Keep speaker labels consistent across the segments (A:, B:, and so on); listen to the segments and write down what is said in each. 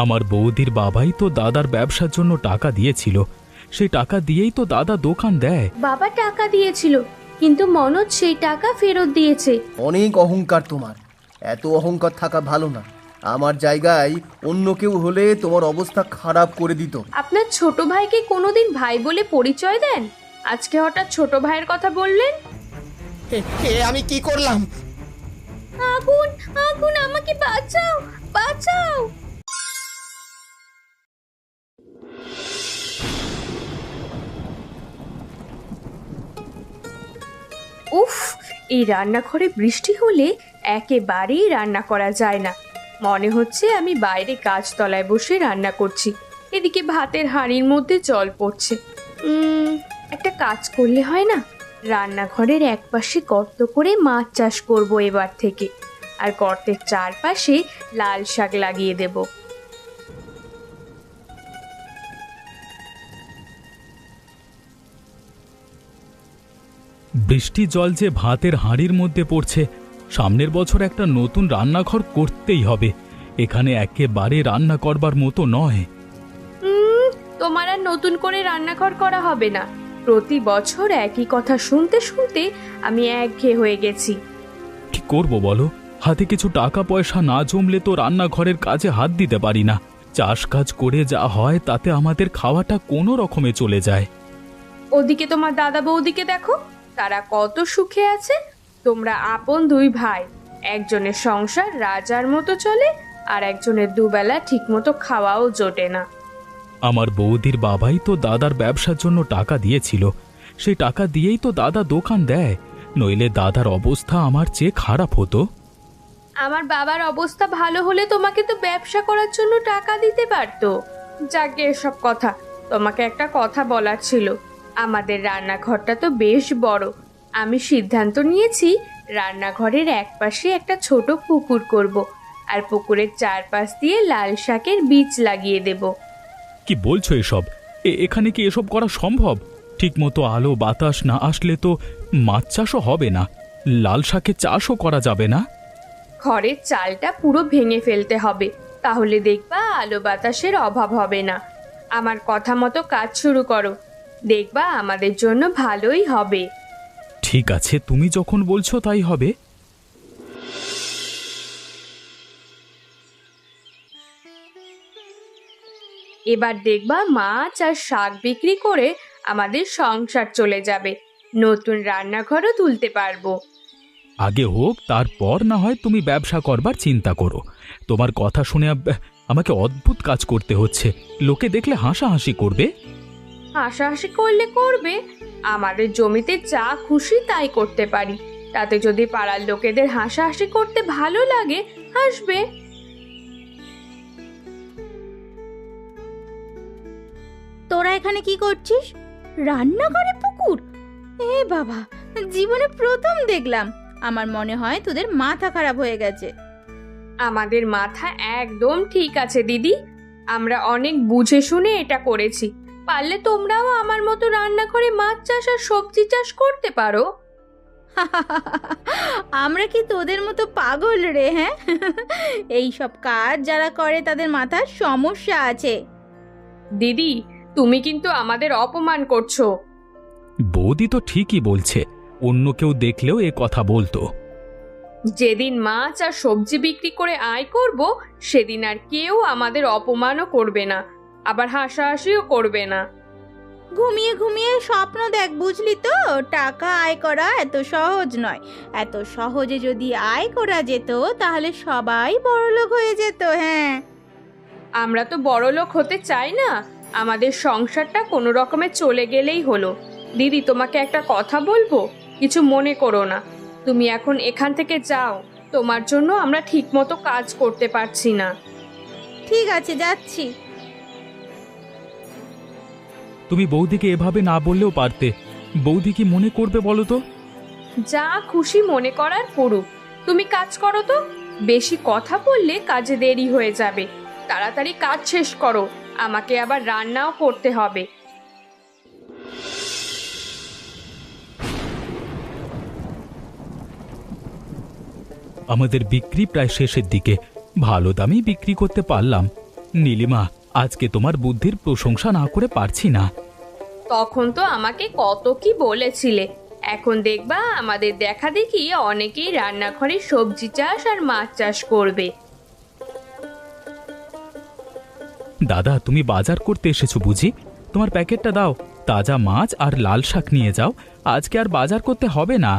A: আমার বৌদির বাবাই তো দাদার ব্যবসার জন্য টাকা দিয়েছিল, সেই টাকা দিয়েই তো দাদা দোকান দেয়।
B: বাবা টাকা দিয়েছিল, কিন্তু মনোজ সেই টাকা ফেরত দিয়েছে।
C: অনেক অহংকার তোমার, এত অহংকার থাকা ভালো না। আমার জায়গায় অন্য কেউ হলে তোমার অবস্থা খারাপ করে দিত।
B: আপনার ছোট ভাইকে কোনোদিন ভাই বলে পরিচয় দেন? আজকে হঠাৎ ছোট ভাইয়ের কথা বললেন।
C: আমি কি করলাম?
B: আগুন, আগুন, আমাকে বাঁচাও, বাঁচাও। উফ, এই রান্নাঘরে বৃষ্টি হলে একেবারেই রান্না করা যায় না। মনে হচ্ছে আমি বাইরে গাছতলায় বসে রান্না করছি, এদিকে ভাতের হাঁড়ির মধ্যে জল পড়ছে। একটা কাজ করলে হয় না? রান্নাঘরের একপাশে গর্ত করে মাছ চাষ করব এবার থেকে, আর গর্তের চারপাশে লাল শাক লাগিয়ে দেব।
A: বৃষ্টির জল যে ভাতের হাঁড়ির মধ্যে পড়ছে, সামনের বছর একটা নতুন রান্নাঘর করতেই হবে। এখানে একেবারে রান্না করবার মতো নয়।
B: তোমার আর নতুন করে রান্নাঘর করা হবে না। প্রতি বছর একই কথা শুনতে শুনতে আমি একঘেয়ে হয়ে গেছি।
A: কি করব বলো? হাতে কিছু টাকা পয়সা না জমলে তো রান্নাঘরের কাজে হাত দিতে পারি না। চাষ কাজ করে যা হয় তাতে আমাদের খাওয়াটা কোনো রকমে চলে যায়।
B: ওদিকে তোমার দাদা বৌদিকে দেখো, তারা কত সুখে আছে। তোমরা আপন দুই ভাই, একজনের সংসার রাজার মতো চলে, আর একজনের দুবেলা ঠিকমতো খাওয়াও জোটে না।
A: আমার বৌদির বাবাই তো দাদার ব্যবসার জন্য টাকা দিয়েছিল, সেই টাকা দিয়েই তো দাদা দোকান দেয়, নইলে দাদার অবস্থা আমার চেয়ে খারাপ হতো।
B: আমার বাবার অবস্থা ভালো হলে তোমাকে তো ব্যবসা করার জন্য টাকা দিতে পারতো। যাকে এসব কথা, তোমাকে একটা কথা বলার ছিল। আমাদের রান্নাঘরটা তো বেশ বড়। আমি সিদ্ধান্ত নিয়েছি রান্নাঘরের একপাশে একটা ছোট পুকুর করব, আর পুকুরের চারপাশ দিয়ে লাল শাকের বীজ লাগিয়ে দেব।
A: কি বলছো এসব? এখানে কি এসব করা সম্ভব? ঠিকমতো আলো বাতাস না আসলে তো মাছ চাষও হবে না, লাল শাকের চাষও করা যাবে না।
B: ঘরের চালটা পুরো ভেঙে ফেলতে হবে, তাহলে দেখবা আলো বাতাসের অভাব হবে না। আমার কথা মতো কাজ শুরু করো, দেখবা আমাদের জন্য ভালোই হবে।
A: ঠিক আছে, তুমি যখন বলছো তাই হবে।
B: এবার দেখবা মাছ আর শাক বিক্রি করে আমাদের সংসার চলে যাবে, নতুন রান্নাঘরও তুলতে পারবো।
A: আগে হোক, তারপর না হয় তুমি ব্যবসা করবার চিন্তা করো। তোমার কথা শুনে আমাকে অদ্ভুত কাজ করতে হচ্ছে, লোকে দেখলে হাসাহাসি করবে।
B: হাসাহাসি করলে করবে, আমাদের জমিতে যা খুশি তাই করতে পারি। তাতে যদি পাড়ার লোকেদের হাসাহাসি করতে ভালো লাগে, হাসবে।
D: তোরা এখানে কি করছিস? রান্নাঘরে পুকুর? এ বাবা, জীবনে প্রথম দেখলাম। আমার মনে হয় তোদের মাথা খারাপ হয়ে গেছে।
B: আমাদের মাথা একদম ঠিক আছে দিদি, আমরা অনেক বুঝে শুনে এটা করেছি। পারলে তোমরাও আমার মতো রান্নাঘরে মাছ চাষ আর সবজি চাষ করতে পারো।
D: আমরা কি তোদের মতো পাগল রে? হ্যাঁ, এই সব কাজ যারা করে তাদের মাথার সমস্যা আছে।
B: দিদি, তুমি কিন্তু আমাদের অপমান করছো।
A: বৌদি তো ঠিকই বলছে, অন্য কেউ দেখলেও এ কথা বলতো।
B: যেদিন মাছ আর সবজি বিক্রি করে আয় করব, সেদিন আর কেউ আমাদের অপমানও করবে না, আবার হাসাহাসিও করবে না।
D: ঘুমিয়ে ঘুমিয়ে স্বপ্ন দেখ, বুঝলি তো? টাকা আয় করা এত সহজ নয়। এত সহজে যদি আয় করা যেত তাহলে সবাই বড়লোক হয়ে যেত। হ্যাঁ,
B: আমরা তো বড়লোক হতে চাই না, আমাদের সংসারটা কোনো রকমে চলে গেলেই হলো। দিদি, তোমাকে একটা কথা বলবো, কিছু মনে করো না। তুমি এখন এখান থেকে যাও, তোমার জন্য আমরা ঠিকমতো কাজ করতে পারছি না।
D: ঠিক আছে, যাচ্ছি।
A: তুমি বৌদিকে এভাবে না বললেও পারতে। বৌদি কি মনে করবে বলো তো?
B: যা খুশি মনে করার করুক, তুমি কাজ করো তো। বেশি কথা বললে কাজে দেরি হয়ে যাবে। তাড়াতাড়ি কাজ শেষ করো, আমাকে আবার রান্নাও করতে হবে।
A: আমাদের বিক্রি প্রায় শেষের দিকে, ভালো দামেই বিক্রি করতে পারলাম। নীলিমা, আজকে তোমার বুদ্ধির প্রশংসা না করে পারছি না।
B: তখন তো আমাকে কত কি বলেছিলে, এখন দেখবা আমাদের দেখা দেখি অনেকেই রান্নাঘরে সবজি চাষ আর মাছ চাষ করবে।
A: দাদা, তুমি বাজার করতে এসেছো বুঝি? তোমার প্যাকেটটা দাও, তাজা মাছ আর লাল শাক নিয়ে যাও, আজকে আর বাজার করতে হবে না।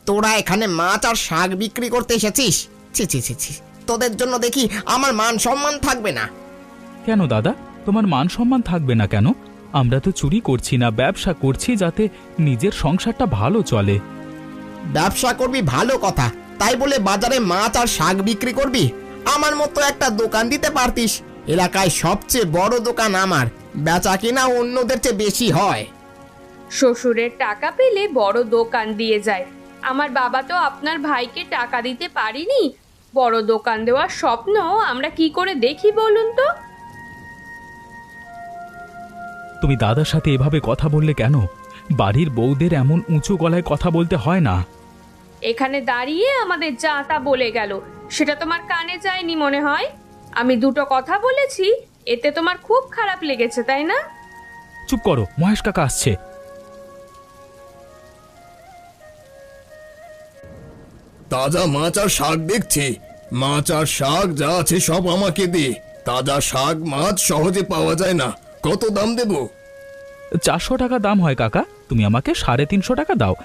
E: তোরা এখানে মাছ আর শাক বিক্রি করতে এসেছিস? ছি ছি ছি ছি, তোদের জন্য দেখি আমার মান সম্মান থাকবে না।
A: কেন দাদা, তোমার মান সম্মান থাকবে না কেন? আমরা তো চুরি করছি না, ব্যবসা করছি যাতে নিজের সংসারটা ভালো চলে।
E: ব্যবসা করবি ভালো কথা, তাই বলে বাজারে মাছ আর শাক বিক্রি করবি? আমার মতো একটা দোকান দিতে পারতিস। এলাকায় সবচেয়ে বড় দোকান আমার, বেচা কিনা অন্যদের চেয়ে বেশি হয়।
B: শ্বশুরের টাকা পেলে বড় দোকান দিয়ে যায়। আমার বাবা তো আপনার ভাইকে টাকা দিতে পারিনি, বড় দোকান দেওয়ার স্বপ্ন আমরা কি করে দেখি বলুন তো?
A: তুমি দাদার সাথে এভাবে কথা বললে কেন? বাড়ির বউদের এমন উঁচু গলায় কথা বলতে হয় না।
B: এখানে দাঁড়িয়ে আমাদের যা তা বলে গেল, সেটা তোমার কানে যায়নি মনে হয়? আমি দুটো কথা বলেছি, এতে তোমার খুব খারাপ লেগেছে তাই না?
A: চুপ করো, মহেশ কাকা আসছে।
F: তাজা মাছ আর শাক দেখছি। মাছ আর শাক যা আছে সব আমাকে দে। তাজা শাক মাছ সহজে পাওয়া যায় না, কত দাম দেব?
A: 400 টাকা দাম হয় কাকা, তুমি আমাকে 350 টাকা দাও।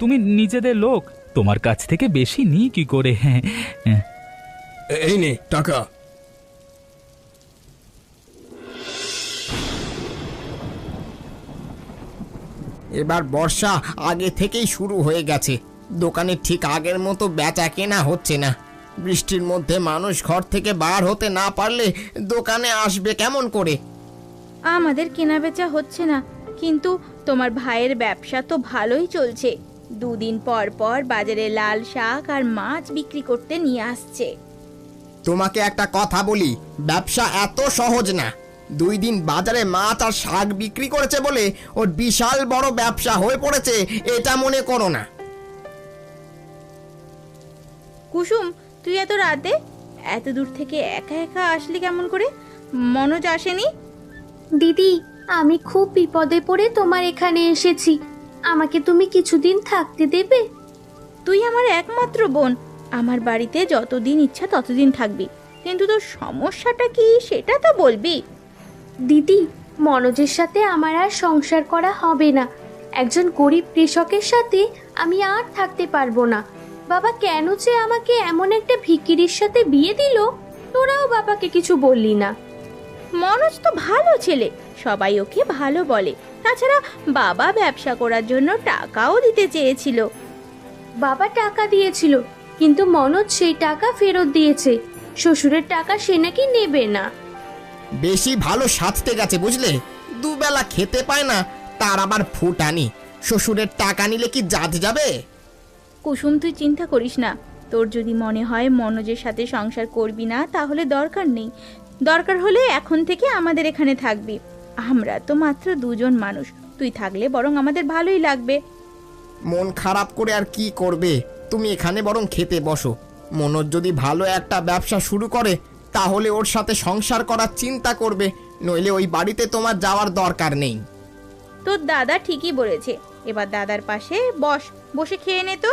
A: তুমি নিজেদের লোক, তোমার কাছ থেকে বেশি নিই কি করে? হ্যাঁ,
F: এই নে টাকা।
E: এবার বর্ষা আগে থেকেই শুরু হয়ে গেছে, দোকানে ঠিক আগের মতো বেচা কেনা হচ্ছে না। বৃষ্টির মধ্যে মানুষ ঘর থেকে বার হতে না পারলে দোকানে আসবে কেমন করে?
D: আমাদের কেনা বেচা হচ্ছে না, কিন্তু তোমার ভাইয়ের ব্যবসা তো ভালোই চলছে। 2 দিন পর পর বাজারে লাল শাক আর মাছ বিক্রি করতে নিয়ে আসছে।
E: তোমাকে একটা কথা বলি, ব্যবসা এত সহজ না। 2 দিন বাজারে মাছ আর শাক বিক্রি করেছে বলে ওর বিশাল বড় ব্যবসা হয়ে পড়েছে এটা মনে করো না।
D: কুসুম, তুই এত রাতে এত দূর থেকে একা একা আসলি কেমন করে? মনোজ আসেনি?
B: দিদি, আমি খুব বিপদে পড়ে তোমার এখানে এসেছি, আমাকে তুমি কিছুদিন থাকতে দেবে?
D: তুই আমার একমাত্র বোন, আমার বাড়িতে যতদিন ইচ্ছা ততদিন থাকবি, কিন্তু তোর সমস্যাটা কি সেটা তো বলবি।
B: দিদি, মনোজের সাথে আমার আর সংসার করা হবে না। একজন গরিব কৃষকের সাথে আমি আর থাকতে পারবো না। বাবা কেন যে আমাকে এমন একটা ভিখিরির সাথে বিয়ে দিল, তোরাও বাবাকে কিছু বললি না।
D: মনোজ তো ভালো ছেলে, সবাই ওকে ভালো বলে। তাছাড়া বাবা ব্যবসা করার জন্য টাকাও দিতে চেয়েছিল।
B: বাবা টাকা দিয়েছিল, কিন্তু মনোজ সেই টাকা ফেরত দিয়েছে। শ্বশুরের টাকা সে নাকি নেবে না।
E: বেশি ভালো সাজতে গেছে বুঝলে, দুবেলা খেতে পায় না, তার আবার ফুটানি। শ্বশুরের টাকা নিলে কি জাত যাবে?
D: কুসুম, তুই চিন্তা করিস না। তোর যদি মনে হয় মনোজের সাথে সংসার করবি না, তাহলে দরকার নেই। দরকার হলে এখন থেকে আমাদের এখানে থাকবি। আমরা তো মাত্র 2 জন মানুষ, তুই থাকলে বরং আমাদের ভালোই লাগবে।
E: মন খারাপ করে আর কি করবে? তুমি এখানে বরং খেতে বসো। মনোজ যদি ভালো একটা ব্যবসা শুরু করে তাহলে ওর সাথে সংসার করার চিন্তা করবে, নইলে ওই বাড়িতে তোমার যাওয়ার দরকার নেই।
D: তোর দাদা ঠিকই বলেছে, এবার দাদার পাশে বসে খেয়ে নে তো।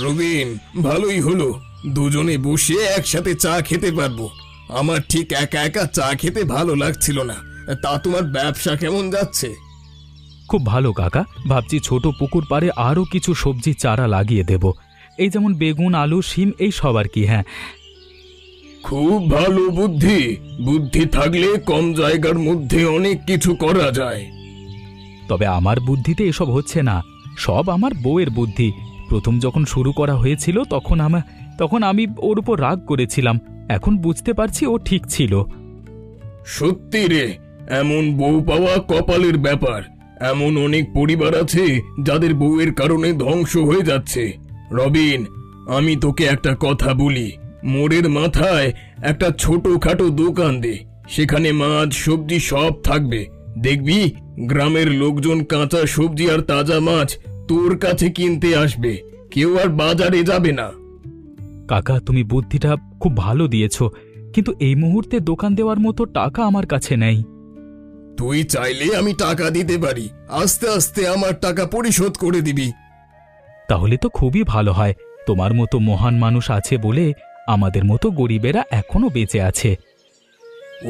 F: রবিন, ভালোই হলো, দুজনে বসে একসাথে চা খেতে পারবো। আমার ঠিক একা একা চা খেতে ভালো লাগছিল না। তা তোমার ব্যবসা কেমন যাচ্ছে?
A: খুব ভালো কাকা, ভাবছি ছোট পুকুর পাড়ে আরো কিছু সবজি চারা লাগিয়ে দেব। এই যেমন বেগুন, আলু, শিম, এই সব আর কি। হ্যাঁ,
F: খুব ভালো বুদ্ধি। বুদ্ধি থাকলে কম জায়গার মধ্যে অনেক কিছু করা যায়।
A: তবে আমার বুদ্ধিতে এসব হচ্ছে না, সব আমার বউয়ের বুদ্ধি। প্রথম যখন শুরু করা হয়েছিল তখন আমি ওর উপর রাগ করেছিলাম, এখন বুঝতে পারছি ও ঠিক ছিল।
F: সত্যি রে, এমন বউ পাওয়া কপালের ব্যাপার। এমন অনেক পরিবার আছে যাদের বউয়ের কারণে ধ্বংস হয়ে যাচ্ছে। রবিন, আমি তোকে একটা কথা বলি, মোড়ের মাথায় একটা ছোটখাটো দোকান দে, সেখানে মাছ সবজি সব থাকবে। দেখবি গ্রামের লোকজন কাঁচা সবজি আর তাজা মাছ তোর কাছে কিনতে আসবে, কেউ আর বাজারে যাবে না।
A: কাকা, তুমি বুদ্ধিটা খুব ভালো দিয়েছো, কিন্তু এই মুহূর্তে দোকান দেওয়ার মতো টাকা আমার কাছে নেই।
F: তুই চাইলে আমি টাকা দিতে পারি, আস্তে আস্তে আমার টাকা পরিশোধ করে দিবি।
A: তাহলে তো খুবই ভালো হয়। তোমার মতো মহান মানুষ আছে বলে আমাদের মতো গরিবেরা এখনো বেঁচে আছে।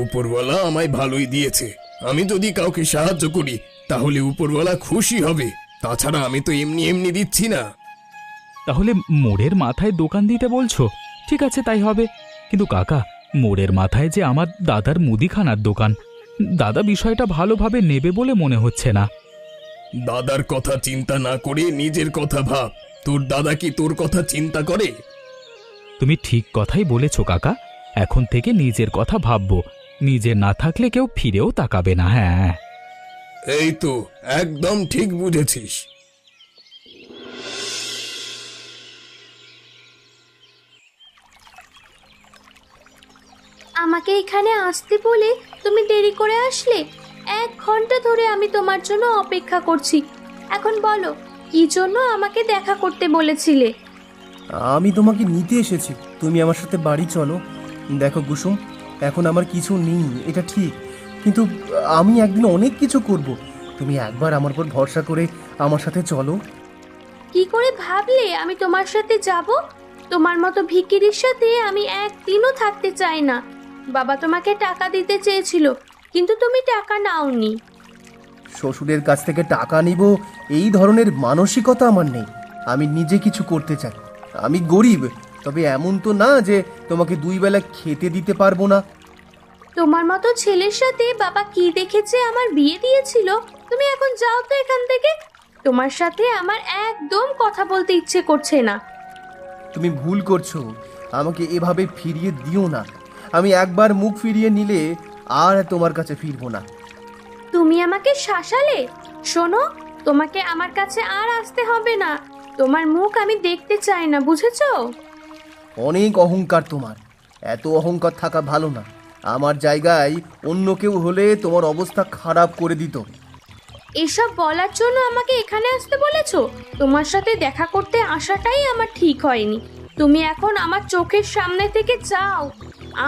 F: উপরওয়ালা আমায় ভালোই দিয়েছে, আমি যদি কাউকে সাহায্য করি তাহলে উপরওয়ালা খুশি হবে। তাছাড়া আমি তো এমনি এমনি দিচ্ছি না।
A: তাহলে মোড়ের মাথায় দোকান দিতে বলছো? ঠিক আছে, তাই হবে। কিন্তু কাকা, মোড়ের মাথায় যে আমার দাদার মুদিখানার দোকান, দাদা বিষয়টা ভালোভাবে নেবে বলে মনে হচ্ছে না।
F: দাদার কথা চিন্তা না করে নিজের কথা ভাব। তোর দাদা কি তোর কথা চিন্তা করে?
A: তুমি ঠিক কথাই বলেছো কাকা, এখন থেকে নিজের কথা ভাববো। নিজে না থাকলে কেউ ফিরেও তাকাবে না। হ্যাঁ,
F: এই তো একদম ঠিক বুঝেছিস।
B: আমাকে এখানে আসতে বলে তুমি দেরি করে আসলে। 1 ঘন্টা ধরে আমি তোমার জন্য অপেক্ষা করছি। এখন বলো, কি জন্য আমাকে দেখা করতে বলেছিলে?
C: আমি তোমাকে নিতে এসেছি, তুমি আমার সাথে বাড়ি চলো। দেখো কুসুম, এখন আমার কিছু নেই, এটা ঠিক, কিন্তু আমি একদিন অনেক কিছু করব। তুমি একবার আমার উপর ভরসা করে আমার সাথে চলো।
B: কি করে ভাবলে আমি তোমার সাথে যাব? তোমার মতো ভিখিরির সাথে আমি একদিনও থাকতে চাই না। বাবা তোমাকে টাকা দিতে চেয়েছিল, কিন্তু তুমি টাকা নাওনি।
C: শ্বশুরের কাছ থেকে টাকা নিব এই ধরনের মানসিকতা আমার নেই। আমি নিজে কিছু করতে চাই। আমি গরিব, তবে এমন তো না যে তোমাকে 2 বেলা খেতে দিতে পারবো না।
B: তোমার মতো ছেলের সাথে বাবা কি দেখেছে আমার বিয়ে দিয়েছিল? তুমি এখন যাও তো এখান থেকে। তোমার সাথে আমার একদম কথা বলতে ইচ্ছে করছে না।
C: তুমি ভুল করছো, আমাকে এভাবে ফিরিয়ে দিও না। আমি একবার মুখ ফিরিয়ে নিলে আর তোমার কাছে ফিরবো না।
B: তুমি আমাকে শাসালে। শোনো, তোমাকে আমার কাছে আর আসতে হবে না। তোমার মুখ আমি দেখতে চাই না, বুঝেছো?
C: অনেক অহংকার তোমার, এত অহংকার থাকা ভালো না। আমার জায়গায় অন্য কেউ হলে তোমার অবস্থা খারাপ করে দিত।
B: এসব বলার জন্য আমাকে এখানে আসতে বলেছো? তোমার সাথে দেখা করতে আসাটাই আমার ঠিক হয়নি। তুমি এখন আমার চোখের সামনে থেকে যাও,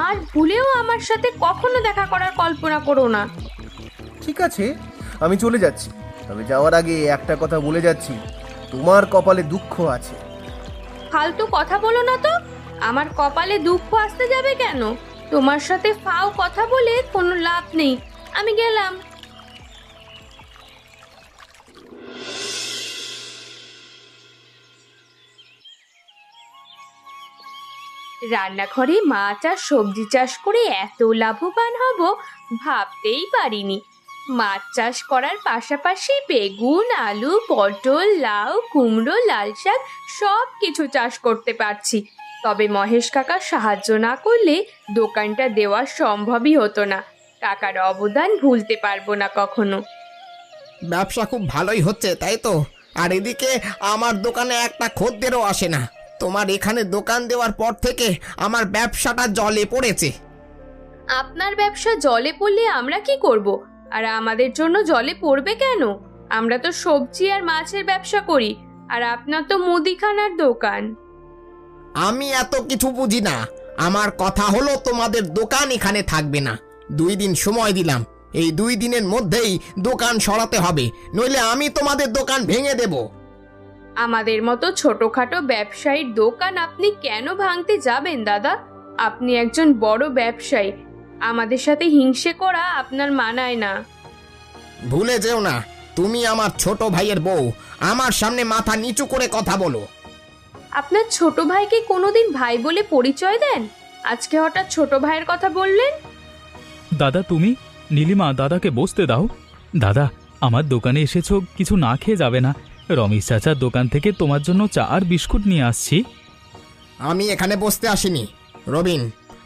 B: আর ভুলেও আমার সাথে কখনো দেখা করার কল্পনা করো না।
C: ঠিক আছে, আমি চলে যাচ্ছি, তবে যাওয়ার আগে একটা কথা বলে যাচ্ছি, তোমার কপালে দুঃখ আছে।
B: ফালতু কথা বলো না তো। আমার কপালে দুঃখ আসতে যাবে কেন? তোমার সাথে ফাও কথা বলে কোনো লাভ নেই। আমি গেলাম। রান্নাঘরে মাছ আর সবজি চাষ করে এত লাভবান হব ভাবতেই পারিনি। মাছ চাষ করার পাশাপাশি বেগুন, আলু, পটল, লাউ, কুমড়ো, লাল শাক সব কিছু চাষ করতে পারছি। তবে মহেশ কাকা সাহায্য না করলে দোকানটা দেওয়া সম্ভবই হতো না। কাকার অবদান ভুলতে পারবো না কখনো।
E: ব্যবসা খুব ভালোই হচ্ছে, তাই তো? আর এদিকে আমার দোকানে একটা খদ্দেরও আসে না। তোমার এখানে দোকান দেওয়ার পর থেকে আমার ব্যবসাটা জলে পড়েছে।
B: আপনার ব্যবসা জলে পড়লে আমরা কি করব? আর আমাদের জন্য জলে পড়বে কেন? আমরা তো সবজি আর মাছের ব্যবসা করি, আর আপনার তো মুদিখানার দোকান।
E: আমি এত কিছু বুঝি না। আমার কথা হলো তোমাদের দোকান এখানে থাকবে না। 2 দিন সময় দিলাম, এই 2 দিনের মধ্যেই দোকান সরাতে হবে, নইলে আমি তোমাদের দোকান ভেঙে দেব।
B: আমাদের মতো ছোটখাটো ব্যবসায়ীর দোকান আপনি কেন ভাঙতে যাবেন দাদা? আপনি একজন বড় ব্যবসায়ী, আমাদের সাথে হিংসে করা আপনার মানায় না।
E: ভুলে যেও না, তুমি আমার ছোট ভাইয়ের বউ। আমার সামনে মাথা নিচু করে কথা বলো।
B: আপনার ছোট ভাইকে কোনোদিন ভাই বলে পরিচয় দেন? আজকে হঠাৎ ছোট ভাইয়ের কথা বললেন?
A: দাদা, তুমি? নীলিমা, দাদাকে বসতে দাও। দাদা, আমার দোকানে এসেছো, কিছু না খেয়ে যাবে না? রমেশ চাচার দোকান থেকে তোমার জন্য চা আর বিস্কুট নিয়ে আসছি।
E: আমি এখানে বসতে আসিনি রবিন,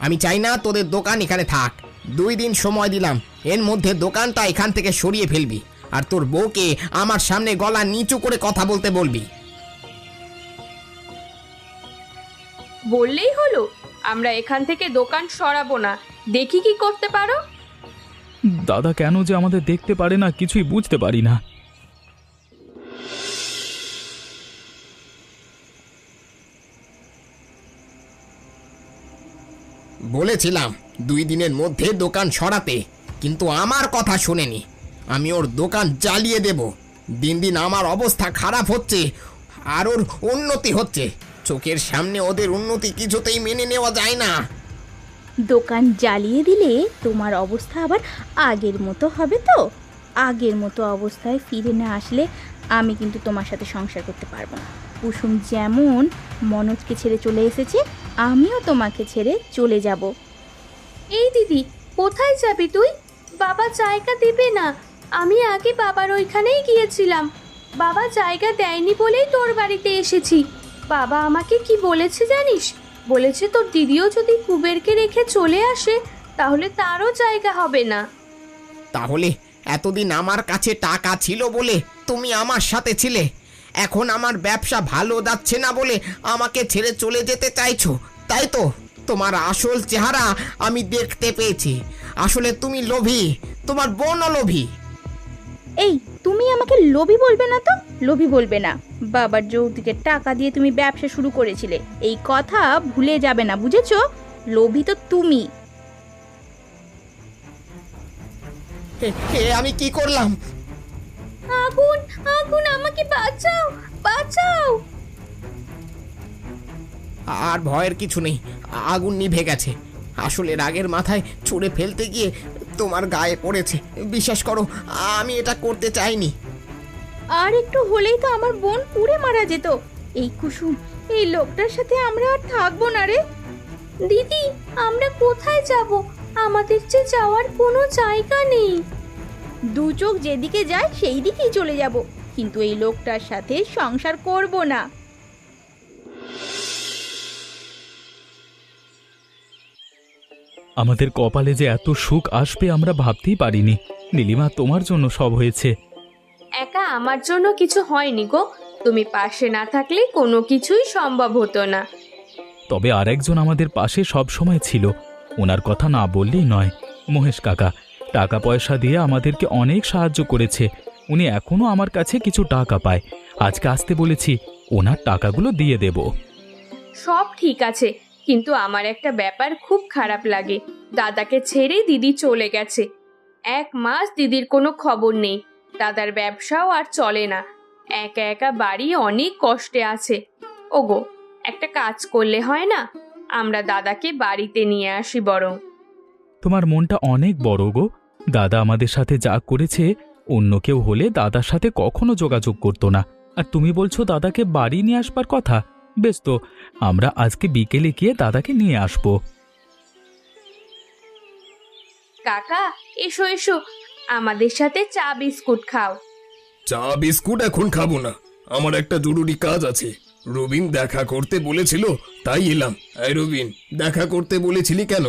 E: আমি চাই না তোদের দোকান এখানে থাক। 2 দিন সময় দিলাম, এর মধ্যে দোকানটা এখান থেকে সরিয়ে ফেলবি, আর তোর বউকে আমার সামনে গলা নিচু করে কথা বলতে বলবি।
B: বললেই হলো? আমরা এখান থেকে দোকান সরাবো না, দেখি কি করতে পারো।
A: দাদা কেন যে আমাদের দেখতে পারে না কিছুই বুঝতে পারি না।
E: বলেছিলাম 2 দিনের মধ্যে দোকান সরাতে, কিন্তু আমার কথা শুনেনি। আমি ওর দোকান জ্বালিয়ে দেব। দিন দিন আমার অবস্থা খারাপ হচ্ছে, আর ওর উন্নতি হচ্ছে। চোখের সামনে ওদের উন্নতি কিছুতেই মেনে নেওয়া যায় না।
D: দোকান জ্বালিয়ে দিলে তোমার অবস্থা আবার আগের মতো হবে তো? আগের মতো অবস্থায় ফিরে না আসলে আমি কিন্তু তোমার সাথে সংসার করতে পারবো না। কুসুম যেমন মনোজকে ছেড়ে চলে এসেছে, আমিও তোমাকে ছেড়ে চলে যাব।
B: এই দিদি, কোথায় যাবি তুই? বাবা জায়গা দেবে না। আমি আগে বাবার ওইখানেই গিয়েছিলাম, বাবা জায়গা দেয়নি বলেই তোর বাড়িতে এসেছি। বাবা আমাকে কি বলেছে জানিস? বলেছে তোর দিদিও যদি কুবেরকে রেখে চলে আসে তাহলে তারও জায়গা হবে না।
E: তাহলে এতদিন আমার কাছে টাকা ছিল বলে তুমি আমার সাথে ছিলে, এখন আমার ব্যবসা ভালো যাচ্ছে না বলে আমাকে ছেড়ে চলে যেতে চাইছো, তাই তো? তোমার আসল চেহারা আমি দেখতে পেয়েছি। আসলে তুমি লোভী, তোমার বোনও লোভী।
D: এই, তুমি আমাকে লোভী বলবে না তো, লোভী বলবে না। বাবার যৌতুকের টাকা দিয়ে তুমি ব্যবসা শুরু করেছিলে, এই কথা ভুলে যাবে না, বুঝেছো? লোভী তো তুমি।
E: আমি কি করলাম?
B: আগুন, আগুন, আমাকে বাঁচাও, বাঁচাও।
E: আর ভয়ের কিছু নেই, আগুন নিভে গেছে। আসলে রাগের মাথায় ছুঁড়ে ফেলতে গিয়ে তোমার গায়ে পড়েছে। বিশ্বাস করো, আমি এটা করতে চাইনি।
D: আর একটু হলেই তো আমার বোন পুড়ে মারা যেত। এই কুসুম, এই লোকটার সাথে আমরা আর থাকবো না রে।
B: দিদি, আমরা কোথায় যাব? আমাদের যে যাওয়ার কোনো জায়গা নেই।
D: দু চোখ যেদিকে যায় সেই দিকেই চলে যাব, কিন্তু এই লোকটার সাথে সংসার করব না।
A: আমাদের কপালে যে এত সুখ আসবে আমরা ভাবতেই পারিনি। নীলিমা, তোমার জন্য সব হয়েছে।
B: একা আমার জন্য কিছু হয়নি গো, তুমি পাশে না থাকলে কোনো কিছুই সম্ভব হতো না।
A: তবে আরেকজন আমাদের পাশে সব সময় ছিল, ওনার কথা না বললেই নয়। মহেশ কাকা টাকা পয়সা দিয়ে আমাদেরকে অনেক সাহায্য করেছে। উনি এখনো আমার কাছে কিছু টাকা পায়। আজকে আসতে বলেছি, ওনার টাকাগুলো দিয়ে দেব।
B: সব ঠিক আছে, কিন্তু আমার একটা ব্যাপার খুব খারাপ লাগে। দাদাকে ছেড়ে দিদি চলে গেছে। 1 মাস দিদির কোনো খবর নেই। দাদার ব্যবসাও আর চলে না। একা একা বাড়ি অনেক কষ্টে আছে। ওগো, একটা কাজ করলে হয় না? আমরা দাদাকে বাড়িতে নিয়ে আসি বরং।
A: তোমার মনটা অনেক বড় গো। দাদা আমাদের সাথে যা করেছে, অন্য কেউ হলে দাদার সাথে কখনো যোগাযোগ করতো না। আর তুমি বলছো দাদাকে বাড়ি নিয়ে আসবার কথা? বেশ তো, আমরা আজকে বিকেলে গিয়ে দাদাকে নিয়ে আসবো।
B: কাকা, এসো এসো, আমাদের সাথে চা বিস্কুট খাও।
F: চা বিস্কুট এখন খাবো না, আমার একটা জরুরি কাজ আছে। রবিন দেখা করতে বলেছিল, তাই এলাম। এই রবিন, দেখা করতে বলেছিলি কেন?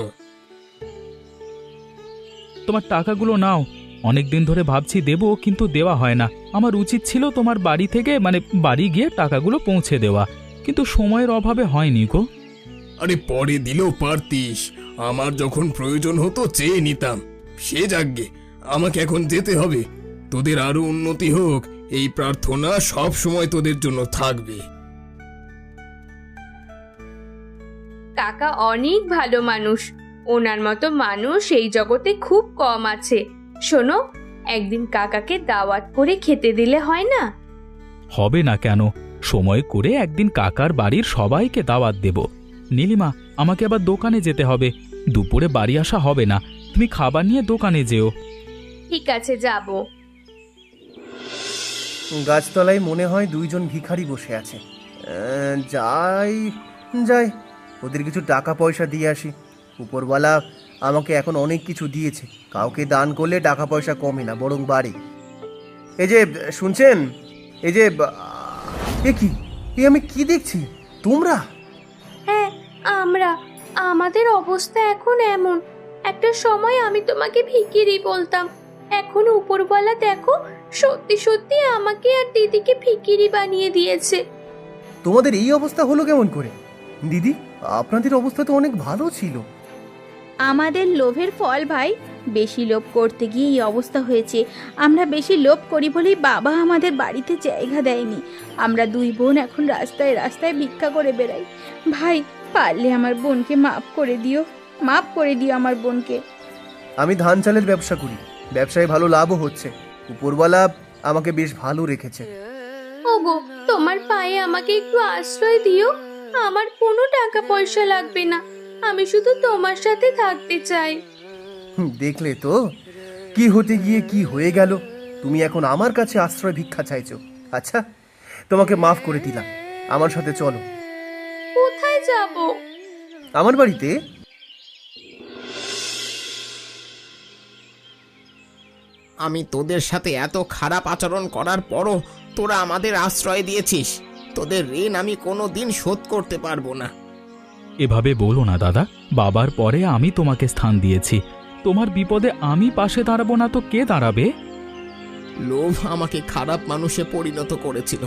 A: তোমার টাকাগুলো নাও। অনেক দিন ধরে ভাবছি দেব, কিন্তু দেওয়া হয় না। আমার উচিত ছিল তোমার বাড়ি থেকে বাড়ি গিয়ে টাকাগুলো পৌঁছে দেওয়া, কিন্তু সময়ের অভাবে হয়নি গো।
F: আরে পরে দিলেও পারতিস, আমার যখন প্রয়োজন হতো চেয়ে নিতাম। সে যাকগে, আমাকে এখন যেতে হবে। তোদের আরো উন্নতি হোক, এই প্রার্থনা সব সময় তোদের জন্য থাকবে।
B: কাকা অনেক ভালো মানুষ, ওনার মতো মানুষ এই জগতে খুব কম আছে। শোনো, একদিন কাকাকে দাওয়াত করে খেতে দিলে হয় না?
A: হবে না কেন? সময় করে একদিন কাকার বাড়ির সবাইকে দাওয়াত দেব। নীলিমা, আমাকে আবার দোকানে যেতে হবে। দুপুরে বাড়ি আসা হবে না, তুমি খাবার নিয়ে দোকানে যেও।
B: ঠিক আছে, যাব।
C: গাছতলায় মনে হয় 2 জন ভিখারি বসে আছে। যাই যাই, ওদের কিছু টাকা পয়সা দিয়ে আসি। উপরওয়ালা আমাকে এখন অনেক কিছু দিয়েছে। কাউকে দান করলে টাকা পয়সা কমে না, বরং বাড়ে। এই যে শুনছেন, এই যে এ কি, এ আমি কি দেখছি? তোমরা?
B: হ্যাঁ, আমরা। আমাদের অবস্থা এখন এমন। একটা সময় আমি তোমাকে ভিখিরি বলতাম, এখন উপরওয়ালা দেখো সত্যি সত্যি আমাকে আর দিদিকে ভিখিরি বানিয়ে দিয়েছে।
C: তোমাদের এই অবস্থা হলো কেমন করে? দিদি, আপনাদের অবস্থা তো অনেক ভালো ছিল।
D: আমাদের লোভের ফল ভাই, বেশি লোভ করতে গিয়ে এই অবস্থা হয়েছে। আমরা বেশি লোভ করি বলেই বাবা আমাদের বাড়িতে জায়গা দেয়নি। আমরা 2 বোন এখন রাস্তায় রাস্তায় ভিক্ষা করে বেড়াই। ভাই, পারলে আমার বোনকে মাফ করে দিও। মাফ করে দিও আমার বোনকে।
C: আমি ধান চালের ব্যবসা করি, ব্যবসায় ভালো লাভও হচ্ছে। উপরওয়ালা আমাকে বেশ ভালো রেখেছে।
B: ওগো, তোমার পায়ে আমাকে একটু আশ্রয় দিও। আমার কোনো টাকা পয়সা লাগবে না, আমি শুধু তোমার সাথে থাকতে চাই।
C: দেখলে তো কি হতে গিয়ে কি হয়ে গেল। তুমি এখন আমার কাছে আশ্রয় ভিক্ষা চাইছো। আচ্ছা, তোমাকে মাফ করে দিলাম, আমার সাথে চলো।
B: কোথায় যাব?
C: আমার বাড়িতে।
E: আমি তোদের সাথে এত খারাপ আচরণ করার পরও তোরা আমাদের আশ্রয় দিয়েছিস। তোদের ঋণ আমি কোনো দিন শোধ করতে পারবো না।
A: এভাবে বলো না দাদা, বাবার পরে আমি তোমাকে স্থান দিয়েছি। তোমার বিপদে আমি পাশে দাঁড়াবো না তো কে দাঁড়াবে?
E: লোভ আমাকে খারাপ মানুষে পরিণত করেছিল।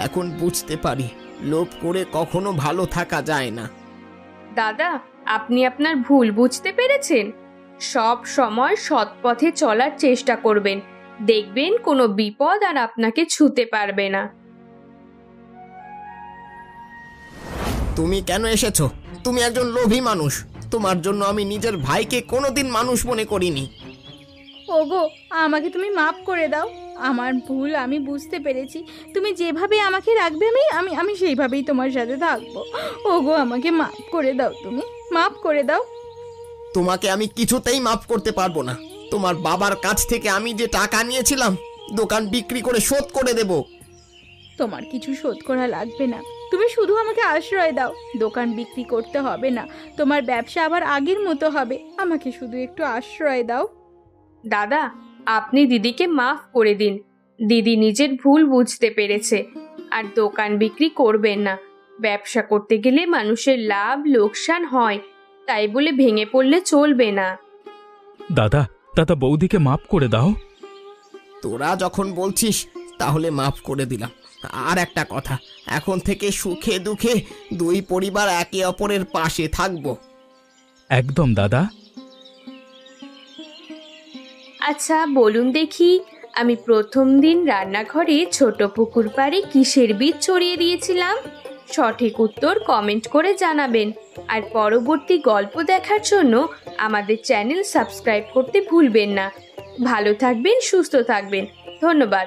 E: এখন বুঝতে পারি লোভ করে কখনো ভালো থাকা যায় না।
B: দাদা, আপনি আপনার ভুল বুঝতে পেরেছেন। সব সময় সৎ পথে চলার চেষ্টা করবেন, দেখবেন কোনো বিপদ আর আপনাকে ছুঁতে পারবে না।
E: তুমি কেন এসেছো? তুমি একজন লোভী মানুষ। তোমার জন্য আমি নিজের ভাইকে কোনোদিন মানুষ মনে করিনি।
D: ওগো, আমাকে তুমি মাফ করে দাও। আমার ভুল আমি বুঝতে পেরেছি। তুমি যেভাবে আমাকে রাখবে আমি আমি আমি সেইভাবেই তোমার সাথে থাকবো। ওগো, আমাকে মাফ করে দাও, তুমি মাফ করে দাও।
E: তোমাকে আমি কিছুতেই মাফ করতে পারবো না। তোমার বাবার কাছ থেকে আমি যে টাকা নিয়েছিলাম দোকান বিক্রি করে শোধ করে দেব।
D: তোমার কিছু শোধ করা লাগবে না, তুমি শুধু আমাকে আশ্রয় দাও। দোকান বিক্রি করতে হবে না, তোমার ব্যবসা আবার আগের মতো হবে। আমাকে শুধু একটু আশ্রয় দাও।
B: দাদা, আপনি দিদিকে মাফ করে দিন। দিদি নিজের ভুল বুঝতে পেরেছে। আর দোকান বিক্রি করবেন না। ব্যবসা করতে গেলে মানুষের লাভ লোকসান হয়, তাই বলে ভেঙে পড়লে চলবে না।
A: দাদা, দাদা বৌদিকে মাফ করে দাও।
E: তোরা যখন বলছিস তাহলে মাফ করে দিলাম। আর একটা কথা, এখন থেকে সুখে দুঃখে দুই পরিবার একে অপরের পাশে থাকবো।
A: একদম দাদা।
B: আচ্ছা বলুন দেখি, আমি প্রথম দিন রান্নাঘরে ছোট পুকুর পাড়ে কিসের বীজ ছড়িয়ে দিয়েছিলাম? সঠিক উত্তর কমেন্ট করে জানাবেন। আর পরবর্তী গল্প দেখার জন্য আমাদের চ্যানেল সাবস্ক্রাইব করতে ভুলবেন না। ভালো থাকবেন, সুস্থ থাকবেন। ধন্যবাদ।